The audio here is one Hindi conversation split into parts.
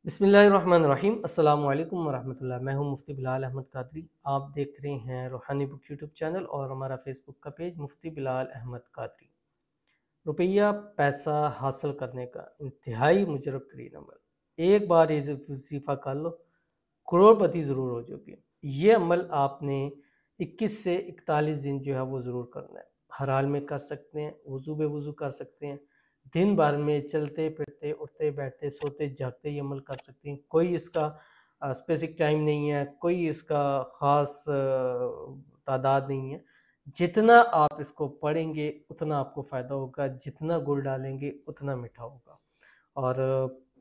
बिस्मिल्लाहिर्रहमानिर्रहीम अस्सलामु अलैकुम वरहमतुल्लाह। मैं हूं मुफ्ती बिलाल अहमद कादरी। आप देख रहे हैं रूहानी बुक यूट्यूब चैनल और हमारा फेसबुक का पेज मुफ्ती बिलाल अहमद कादरी। रुपया पैसा हासिल करने का इंतहाई मुजरब तरीन अमल। एक बार ये वजीफ़ा कर लो, करोड़पति ज़रूर हो जाओगे। ये अमल आपने 21 से 41 दिन जो है वो ज़रूर करना है। हर हाल में कर सकते हैं, वज़ू बेवज़ू कर सकते हैं, दिन भर में चलते फिरते उठते बैठते सोते जागते ये अमल कर सकते हैं। कोई इसका स्पेसिफिक टाइम नहीं है, कोई इसका ख़ास तादाद नहीं है। जितना आप इसको पढ़ेंगे उतना आपको फ़ायदा होगा, जितना गुड़ डालेंगे उतना मीठा होगा। और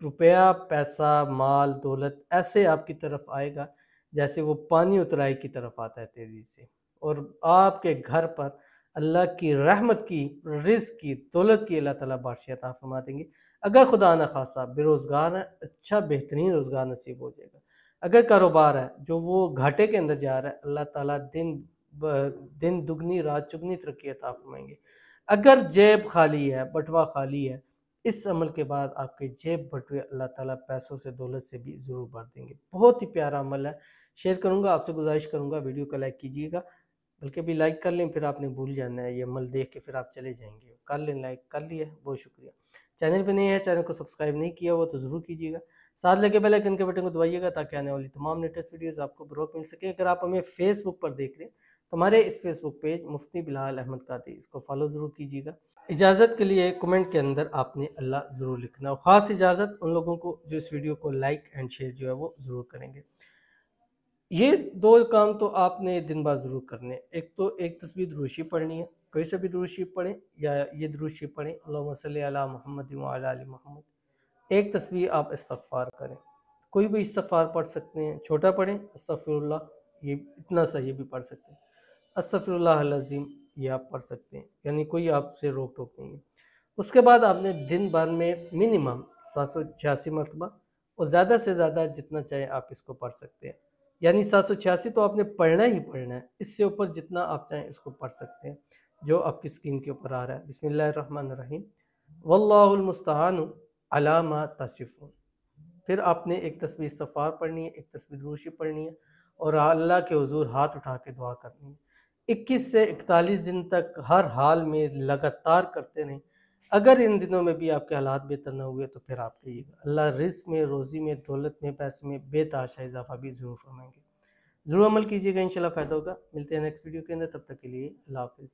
रुपया, पैसा, माल, दौलत ऐसे आपकी तरफ आएगा जैसे वो पानी उतराई की तरफ आता है तेज़ी से, और आपके घर पर अल्लाह की रहमत की, रिज़्क़ की, दौलत की अल्लाह ताला बारिश अता फरमा देंगे। अगर खुदा न ख़ास्ता बेरोज़गार है, अच्छा बेहतरीन रोज़गार नसीब हो जाएगा। अगर कारोबार है जो वो घाटे के अंदर जा रहा है, अल्लाह ताला दिन दुगनी रात चुगनी तरक्की अता फरमाएँगे। अगर जेब खाली है, बटुआ खाली है, इस अमल के बाद आपके जेब बटुए अल्लाह ताला पैसों से दौलत से भी ज़रूर भर देंगे। बहुत ही प्यारा अमल है। शेयर करूँगा, आपसे गुज़ारिश करूँगा वीडियो को लाइक कीजिएगा। बल्कि अभी लाइक कर लें, फिर आपने भूल जाना है, ये अमल देख के फिर आप चले जाएँगे। कर लें लाइक, कर लिया, बहुत शुक्रिया। चैनल पे नए हैं, चैनल को सब्सक्राइब नहीं किया हुआ तो ज़रूर कीजिएगा। साथ लगे बेल आइकन के बटन को दबाइएगा ताकि आने वाली तमाम लेटेस्ट वीडियोज़ आपको बर वक़्त मिल सके। अगर आप हमें फेसबुक पर देख रहे हैं तो हमारे इस फेसबुक पेज मुफ्ती बिलाल अहमद कादरी, इसको फॉलो ज़रूर कीजिएगा। इजाज़त के लिए कमेंट के अंदर आपने अल्लाह ज़रूर लिखना, और ख़ास इजाज़त उन लोगों को जो इस वीडियो को लाइक एंड शेयर जो है वो ज़रूर करेंगे। ये 2 काम तो आपने दिन भर ज़रूर करने हैं। एक तो एक तस्बीह दुरूद शरीफ पढ़नी है, कोई सा भी दुरूद शरीफ पढ़ें या ये दुरूद शरीफ पढ़ें, अल्लाहुम्मा सल्लि अला मुहम्मद व अला आलि मुहम्मद। एक तस्बीह आप इस्तिग़फ़ार करें, कोई भी इस्तिग़फ़ार पढ़ सकते हैं, छोटा पढ़ें अस्तग़फ़िरुल्लाह, ये इतना सा ये भी पढ़ सकते हैं। अस्तग़फ़िरुल्लाहल अज़ीम ये आप पढ़ सकते हैं, यानी कोई आपसे रोक-टोक नहीं है। उसके बाद आपने दिन भर में मिनिमम 786 मरतबा, और ज़्यादा से ज़्यादा जितना चाहे आप इसको पढ़ सकते हैं। यानी 786 तो आपने पढ़ना ही पढ़ना है, इससे ऊपर जितना आप चाहें इसको पढ़ सकते हैं, जो आपकी स्क्रीन के ऊपर आ रहा है। बिस्मिल्लाहिर्रहमानिर्रहीम, वल्लाहुल मुस्तआनु अला मा तसिफून। फिर आपने एक तस्बीह इस्तिग़फ़ार पढ़नी है, एक तस्बीह दुरूद शरीफ पढ़नी है, और अल्लाह के हुज़ूर हाथ उठा के दुआ करनी है। 21 से 41 दिन तक हर हाल में लगातार करते रहें। अगर इन दिनों में भी आपके हालात बेहतर ना हुए तो फिर आप कहिएगा। अल्लाह रिज़्क़ में, रोज़ी में, दौलत में, पैसे में बेतहाशा इज़ाफ़ा भी ज़रूर फरमाएँगे। ज़रूर अमल कीजिएगा, इंशाल्लाह फ़ायदा होगा। मिलते हैं नेक्स्ट वीडियो के अंदर, तब तक के लिए अल्लाह हाफ़िज़।